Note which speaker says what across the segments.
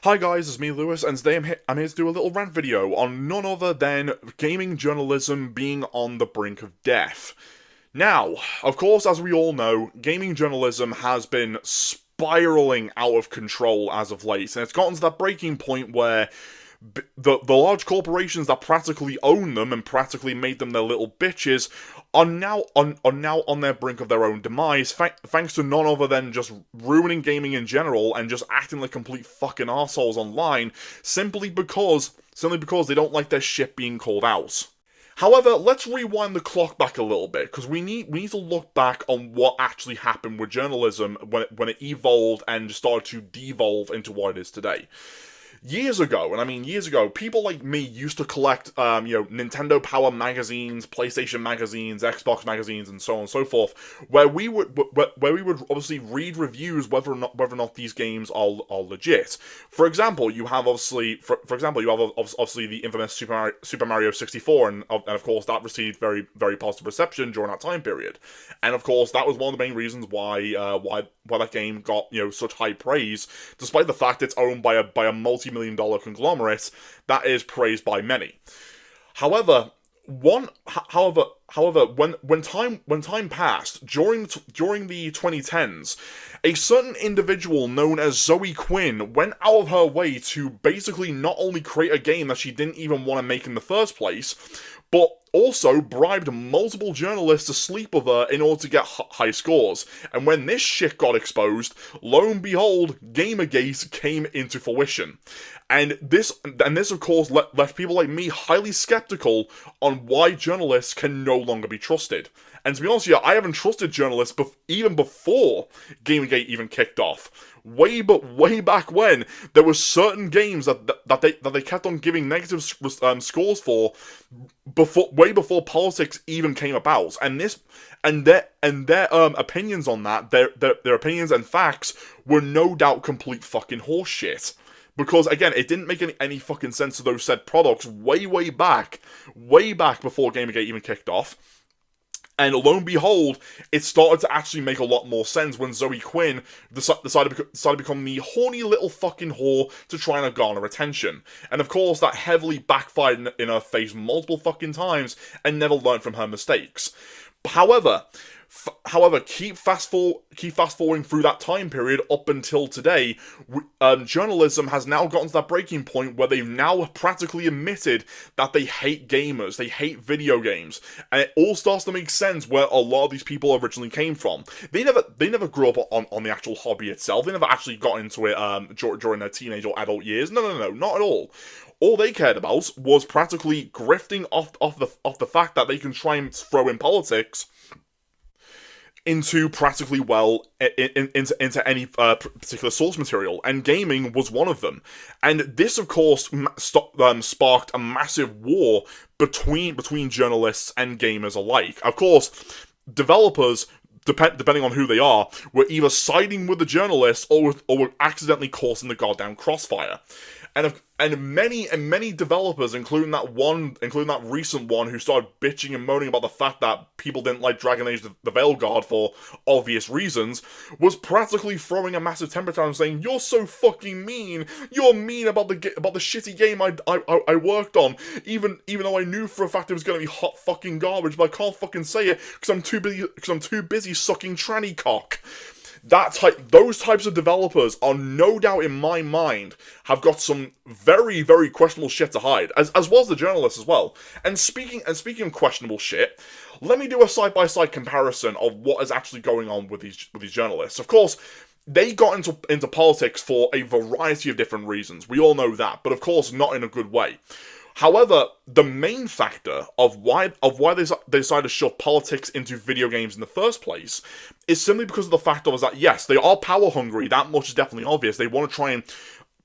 Speaker 1: Hi guys, it's me Lewis, and today I'm here to do a little rant video on none other than gaming journalism being on the brink of death. Now, of course, as we all know, gaming journalism has been spiraling out of control as of late, and it's gotten to that breaking point where the large corporations that practically own them and practically made them their little bitches are now on their brink of their own demise, thanks to none other than just ruining gaming in general and just acting like complete fucking assholes online, simply because they don't like their shit being called out. However, let's rewind the clock back a little bit, because we need to look back on what actually happened with journalism when it evolved and started to devolve into what it is today. Years ago, and I mean years ago, people like me used to collect, Nintendo Power magazines, PlayStation magazines, Xbox magazines, and so on and so forth, where we would obviously read reviews whether or not these games are legit. For example, you have obviously the infamous Super Mario 64, and of course that received very very positive reception during that time period, and of course that was one of the main reasons why that game got such high praise, despite the fact it's owned by a multi-million-dollar conglomerate that is praised by many. However, when time passed during the 2010s, a certain individual known as Zoe Quinn went out of her way to basically not only create a game that she didn't even want to make in the first place, but also bribed multiple journalists to sleep with her in order to get high scores. And when this shit got exposed, lo and behold, Gamergate came into fruition. And this of course left people like me highly skeptical on why journalists can no longer be trusted. And to be honest with you, I haven't trusted journalists even before Gamergate even kicked off. Way back when, there were certain games that they kept on giving negative scores for way before politics even came about, and their opinions on that, their opinions and facts were no doubt complete fucking horseshit. Because again, it didn't make any fucking sense to those said products way back before Gamergate even kicked off. And lo and behold, it started to actually make a lot more sense when Zoe Quinn decided to become the horny little fucking whore to try and garner attention. And of course, that heavily backfired in her face multiple fucking times and never learned from her mistakes. However, keep fast forwarding through that time period up until today. Journalism has now gotten to that breaking point where they've now practically admitted that they hate gamers, they hate video games, and it all starts to make sense where a lot of these people originally came from. They never grew up on the actual hobby itself. They never actually got into it during their teenage or adult years. No, not at all. All they cared about was practically grifting off the fact that they can try and throw in politics into practically into any particular source material, and gaming was one of them. And this, of course, sparked a massive war between journalists and gamers alike. Of course, developers, depending on who they are, were either siding with the journalists or were accidentally caught in the goddamn crossfire. And many developers, including that recent one who started bitching and moaning about the fact that people didn't like Dragon Age the Veilguard for obvious reasons, was practically throwing a massive temper tantrum saying, "You're so fucking mean. You're mean about the shitty game I worked on, even though I knew for a fact it was going to be hot fucking garbage, but I can't fucking say it because I'm too busy sucking tranny cock." Those types of developers are no doubt, in my mind, have got some very, very questionable shit to hide, as well as the journalists as well. And speaking of questionable shit, let me do a side-by-side comparison of what is actually going on with these journalists. Of course, they got into politics for a variety of different reasons. We all know that, but of course not in a good way. However, the main factor of why they decided to shove politics into video games in the first place is simply because of the fact that, yes, they are power hungry. That much is definitely obvious. They want to try and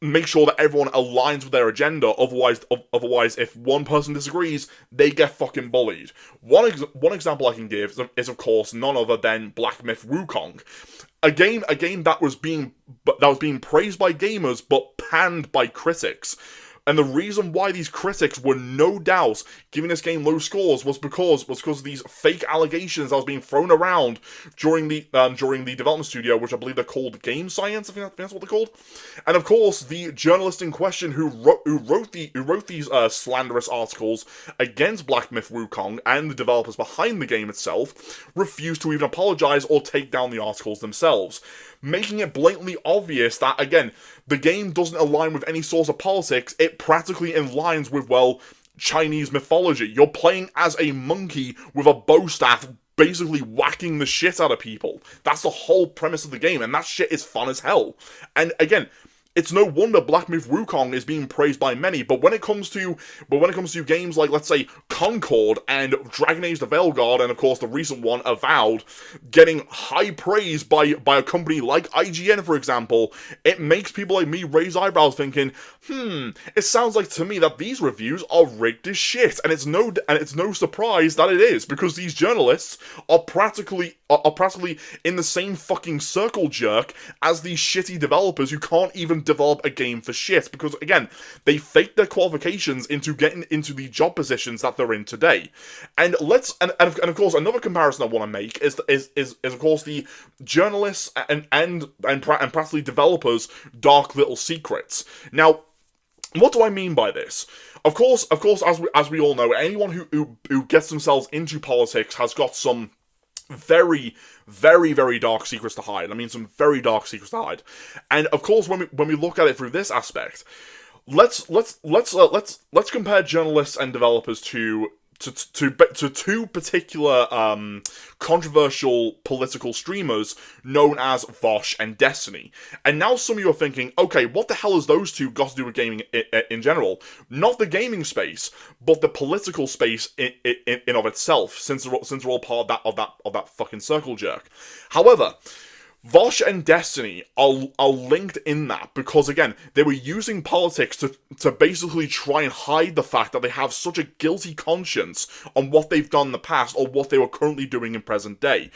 Speaker 1: make sure that everyone aligns with their agenda. Otherwise, if one person disagrees, they get fucking bullied. One example I can give is of course none other than Black Myth Wukong, a game that was being praised by gamers but panned by critics. And the reason why these critics were no doubt giving this game low scores was because of these fake allegations that was being thrown around during the development studio, which I believe they're called Game Science. I think that's what they're called. And of course, the journalist in question who wrote these slanderous articles against Black Myth Wukong and the developers behind the game itself refused to even apologize or take down the articles themselves, making it blatantly obvious that, again, the game doesn't align with any source of politics. It practically aligns with, well, Chinese mythology. You're playing as a monkey with a bow staff, basically whacking the shit out of people. That's the whole premise of the game, and that shit is fun as hell. And again, it's no wonder Black Myth Wukong is being praised by many, but when it comes to games like, let's say, Concord and Dragon Age the Veilguard, and of course the recent one, Avowed, getting high praise by a company like IGN, for example, it makes people like me raise eyebrows thinking, it sounds like to me that these reviews are rigged as shit, and it's no surprise that it is, because these journalists are practically in the same fucking circle jerk as these shitty developers who can't even develop a game for shit, because again, they fake their qualifications into getting into the job positions that they're in today. And of course, another comparison I want to make is of course the journalists and practically developers' dark little secrets. Now, what do I mean by this? Of course, as we all know, anyone who gets themselves into politics has got some very, very, very dark secrets to hide. I mean, some very dark secrets to hide. And of course, when we look at it through this aspect, let's compare journalists and developers to two particular controversial political streamers known as Vosh and Destiny. And now some of you are thinking, okay, what the hell has those two got to do with gaming in general? Not the gaming space, but the political space in of itself, since we're all part of that fucking circle jerk. However, Vosh and Destiny are linked in that because, again, they were using politics to basically try and hide the fact that they have such a guilty conscience on what they've done in the past or what they were currently doing in present day.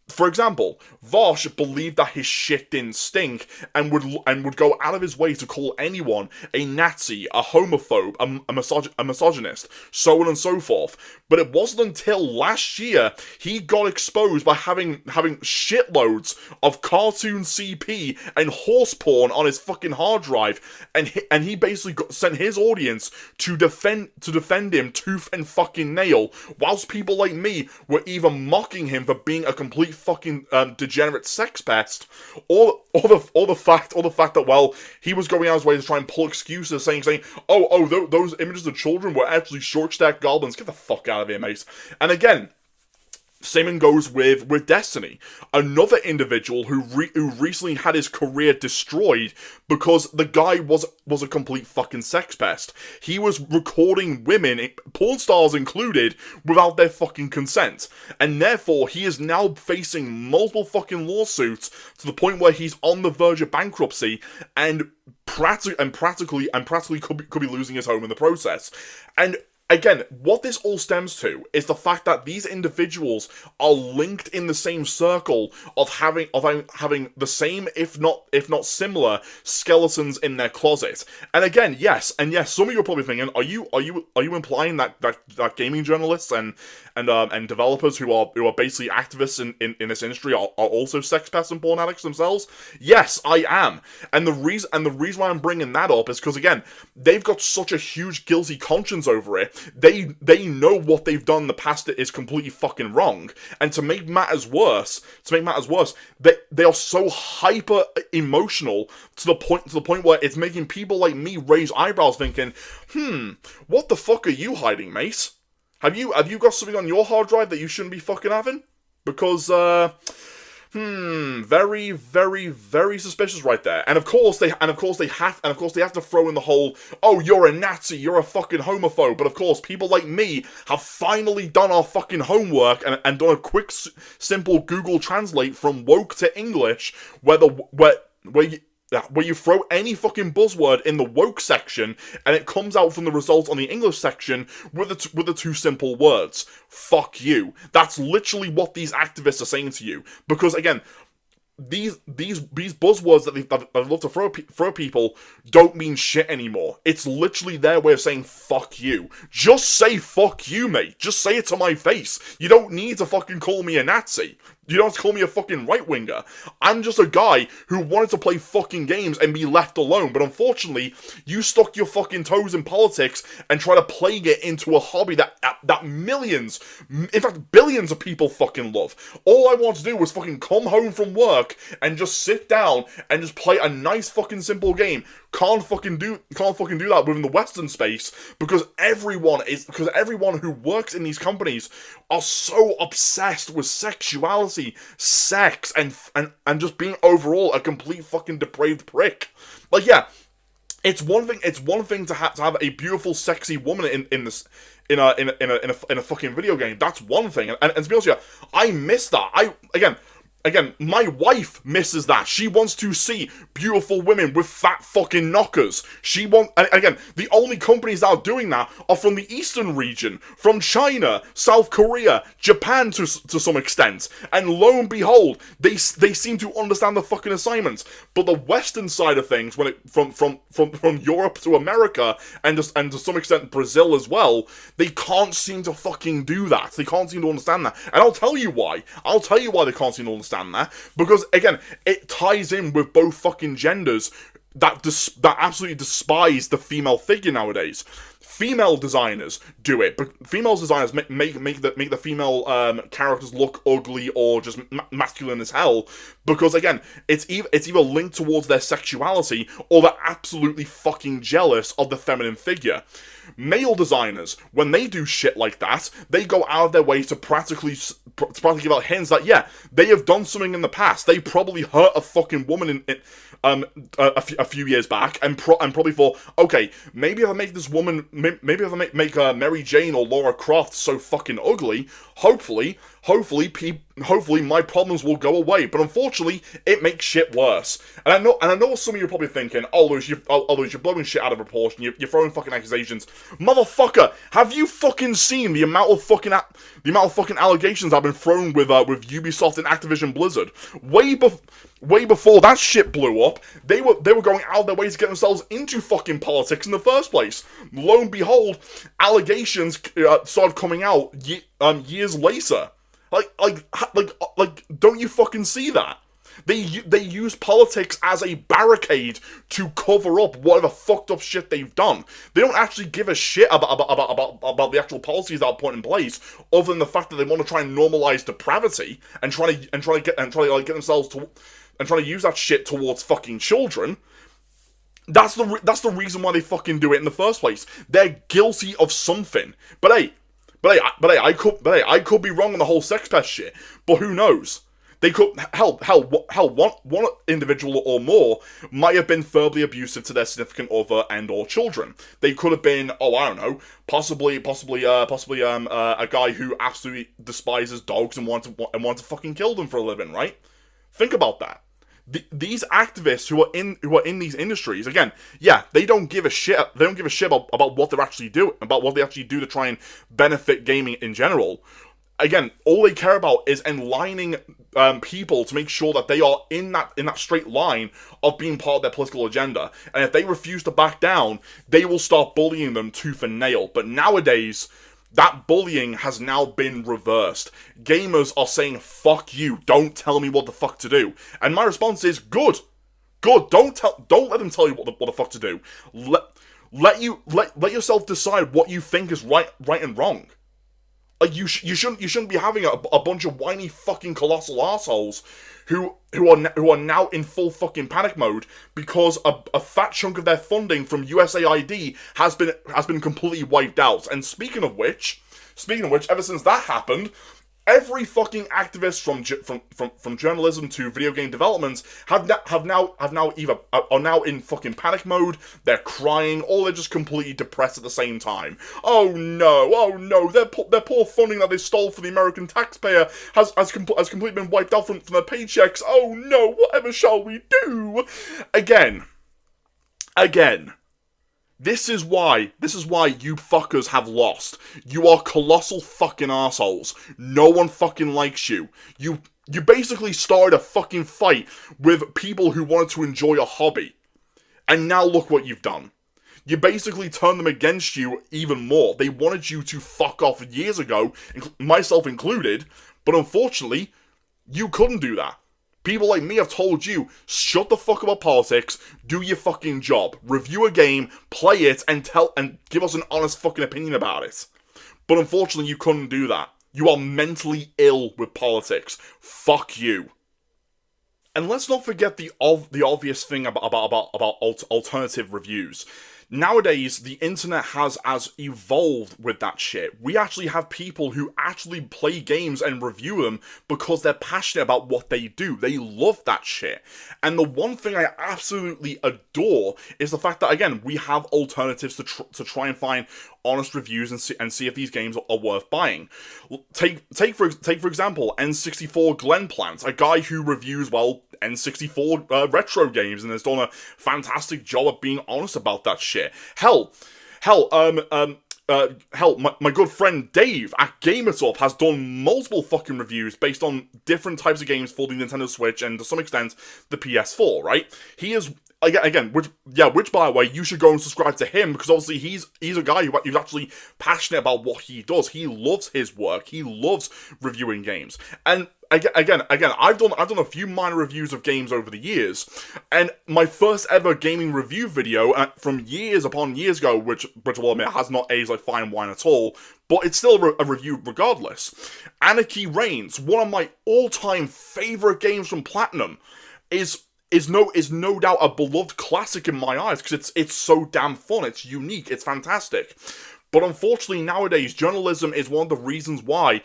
Speaker 1: For example, Vosh believed that his shit didn't stink and would go out of his way to call anyone a Nazi, a homophobe, a misogynist, so on and so forth. But it wasn't until last year he got exposed by having shitloads of cartoon CP and horse porn on his fucking hard drive, and he basically sent his audience to defend him tooth and fucking nail, whilst people like me were either mocking him for being a complete fucking degenerate sex pest, or the fact that, well, he was going out his way to try and pull excuses, saying those images of children were actually short-stacked goblins. Get the fuck out of here, mate. And again, same goes with Destiny. Another individual who recently had his career destroyed because the guy was a complete fucking sex pest. He was recording women, porn stars included, without their fucking consent. And therefore, he is now facing multiple fucking lawsuits to the point where he's on the verge of bankruptcy and practically could be losing his home in the process. And again, what this all stems to is the fact that these individuals are linked in the same circle of having the same, if not similar, skeletons in their closet. And again, yes, some of you are probably thinking, are you implying that gaming journalists and developers who are basically activists in this industry are also sex pests and porn addicts themselves? Yes, I am. And the reason why I'm bringing that up is because, again, they've got such a huge guilty conscience over it. They know what they've done in the past that is completely fucking wrong. And to make matters worse, they are so hyper emotional to the point where it's making people like me raise eyebrows thinking, what the fuck are you hiding, mate? Have you got something on your hard drive that you shouldn't be fucking having? Because very, very, very suspicious right there. And of course they have to throw in the whole, oh, you're a Nazi, you're a fucking homophobe. But of course, people like me have finally done our fucking homework and done a quick, simple Google Translate from woke to English, where you throw any fucking buzzword in the woke section, and it comes out from the result on the English section with the two simple words: fuck you. That's literally what these activists are saying to you. Because again, these buzzwords that they love to throw people don't mean shit anymore. It's literally their way of saying fuck you. Just say fuck you, mate. Just say it to my face. You don't need to fucking call me a Nazi. You don't have to call me a fucking right-winger. I'm just a guy who wanted to play fucking games and be left alone, but unfortunately, you stuck your fucking toes in politics and try to plague it into a hobby that millions, in fact billions of people fucking love. All I want to do was fucking come home from work and just sit down and just play a nice fucking simple game. Can't fucking do that within the Western space because everyone who works in these companies are so obsessed with sexuality, sex, and just being overall a complete fucking depraved prick. Like, yeah, it's one thing to have a beautiful, sexy woman in a fucking video game. That's one thing, and to be honest with you, I miss that. Again, my wife misses that. She wants to see beautiful women with fat fucking knockers. And again, the only companies that are doing that are from the Eastern region, from China, South Korea, Japan to some extent. And lo and behold, they seem to understand the fucking assignments. But the Western side of things, when it from Europe to America and to some extent Brazil as well, they can't seem to fucking do that. They can't seem to understand that. And I'll tell you why. I'll tell you why they can't seem to understand that, because again, it ties in with both fucking genders that absolutely despise the female figure nowadays. Female designers do it, but female designers make the female characters look ugly or just masculine as hell, because again, it's either linked towards their sexuality or they're absolutely fucking jealous of the feminine figure. Male designers, when they do shit like that, they go out of their way to practically give out hints that, yeah, they have done something in the past. They probably hurt a fucking woman a few years back, and probably thought, okay, maybe if I make this woman, maybe if I make Mary Jane or Laura Croft so fucking ugly, hopefully my problems will go away. But unfortunately, it makes shit worse. And I know some of you are probably thinking, oh, Lewis, you're blowing shit out of proportion. You're throwing fucking accusations, motherfucker. Have you fucking seen the amount of fucking allegations I've been thrown with Ubisoft and Activision Blizzard? Way before that shit blew up, they were going out of their way to get themselves into fucking politics in the first place. Lo and behold, allegations started coming out years later. Like, don't you fucking see that? They use politics as a barricade to cover up whatever fucked up shit they've done. They don't actually give a shit about the actual policies that are put in place, other than the fact that they want to try and normalize depravity and try to get themselves to and try to use that shit towards fucking children. That's the reason why they fucking do it in the first place. They're guilty of something. But hey, I could be wrong on the whole sex pest shit. But who knows? They could one individual or more might have been verbally abusive to their significant other and or children. They could have been, I don't know, possibly a guy who absolutely despises dogs and wants to fucking kill them for a living, right? Think about that. These activists who are in these industries, again, yeah, they don't give a shit. They don't give a shit about what they're actually doing, about what they actually do to try and benefit gaming in general. Again, all they care about is enlightening people to make sure that they are in that straight line of being part of their political agenda. And if they refuse to back down, they will start bullying them tooth and nail. But nowadays, that bullying has now been reversed. Gamers are saying, fuck you, don't tell me what the fuck to do. And my response is, good. Don't let them tell you what the fuck to do. Let yourself decide what you think is right and wrong. Like, you shouldn't be having a bunch of whiny fucking colossal assholes who are now in full fucking panic mode because a fat chunk of their funding from USAID has been completely wiped out. And speaking of which, ever since that happened, every fucking activist from journalism to video game development are now in fucking panic mode. They're crying, or they're just completely depressed at the same time. Oh no, their poor funding that they stole from the American taxpayer has completely been wiped out from their paychecks. Oh no, whatever shall we do? Again, This is why you fuckers have lost. You are colossal fucking assholes. No one fucking likes you. You basically started a fucking fight with people who wanted to enjoy a hobby. And now look what you've done. You basically turned them against you even more. They wanted you to fuck off years ago, myself included, but unfortunately, you couldn't do that. People like me have told you, shut the fuck up about politics, do your fucking job, review a game, play it, and give us an honest fucking opinion about it. But unfortunately, you couldn't do that. You are mentally ill with politics. Fuck you. And let's not forget the obvious thing about alternative reviews. Nowadays, the internet has evolved with that shit. We actually have people who actually play games and review them because they're passionate about what they do. They love that shit. And the one thing I absolutely adore is the fact that, again, we have alternatives to try and find honest reviews and see if these games are worth buying. Take for example, N64 Glenn Plant, a guy who reviews, well, N64 retro games and has done a fantastic job of being honest about that shit. Hell, my good friend Dave at GamerTop has done multiple fucking reviews based on different types of games for the Nintendo Switch and to some extent the PS4, right? He is which by the way, you should go and subscribe to him because obviously he's a guy who's actually passionate about what he does. He loves his work. He loves reviewing games. And again, I've done a few minor reviews of games over the years, and my first ever gaming review video from years upon years ago, which will admit has not aged like fine wine at all, but it's still a review regardless. Anarchy Reigns, one of my all-time favorite games from Platinum, is no doubt a beloved classic in my eyes because it's so damn fun, it's unique, it's fantastic. But unfortunately nowadays, journalism is one of the reasons why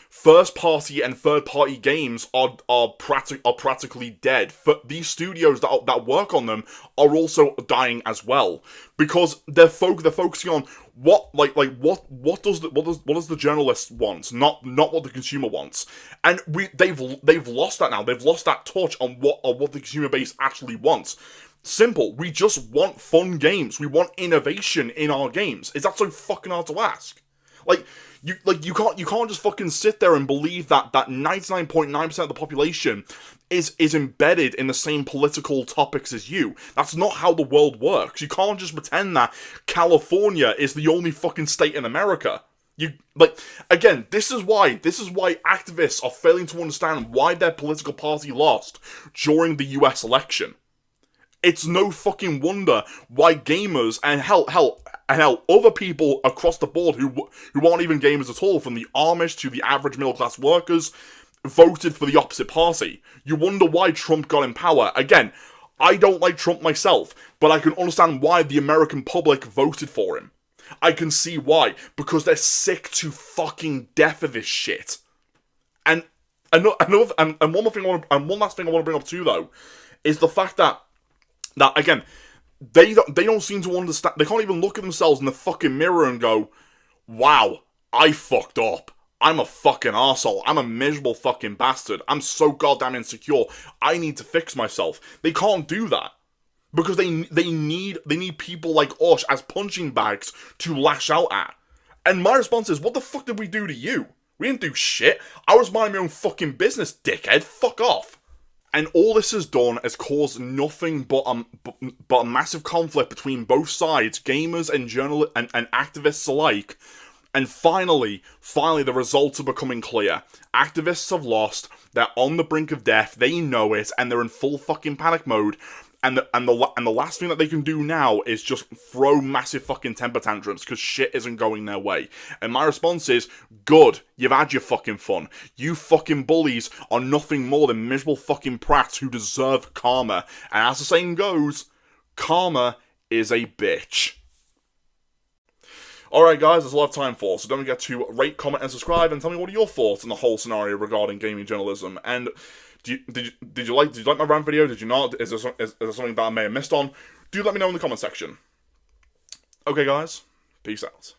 Speaker 1: first-party and third-party games are practically dead. These studios that work on them are also dying as well because they're focusing on what does the journalist want, not what the consumer wants, and they've lost that now. They've lost that touch on what the consumer base actually wants. Simple. We just want fun games. We want innovation in our games. Is that so fucking hard to ask? You can't just fucking sit there and believe that 99.9% of the population is embedded in the same political topics as you. That's not how the world works. You can't just pretend that California is the only fucking state in America. Again, this is why activists are failing to understand why their political party lost during the US election. It's no fucking wonder why gamers and hell, other people across the board who aren't even gamers at all, from the Amish to the average middle-class workers, voted for the opposite party. You wonder why Trump got in power. Again, I don't like Trump myself, but I can understand why the American public voted for him. I can see why. Because they're sick to fucking death of this shit. And one last thing I want to bring up too, though, is the fact that again, they don't seem to understand. They can't even look at themselves in the fucking mirror and go, wow, I fucked up. I'm a fucking arsehole. I'm a miserable fucking bastard. I'm so goddamn insecure. I need to fix myself. They can't do that. Because they need people like us as punching bags to lash out at. And my response is, what the fuck did we do to you? We didn't do shit. I was minding my own fucking business, dickhead. Fuck off. And all this has done is caused nothing but a massive conflict between both sides, gamers and and activists alike. And finally, the results are becoming clear. Activists have lost, they're on the brink of death, they know it, and they're in full fucking panic mode. And the last thing that they can do now is just throw massive fucking temper tantrums because shit isn't going their way. And my response is, good, you've had your fucking fun. You fucking bullies are nothing more than miserable fucking prats who deserve karma. And as the saying goes, karma is a bitch. Alright guys, that's a lot of time for, so don't forget to rate, comment, and subscribe, and tell me what are your thoughts on the whole scenario regarding gaming journalism. And did you like my rant video? Did you not? Is there something that I may have missed on? Do let me know in the comment section. Okay guys, peace out.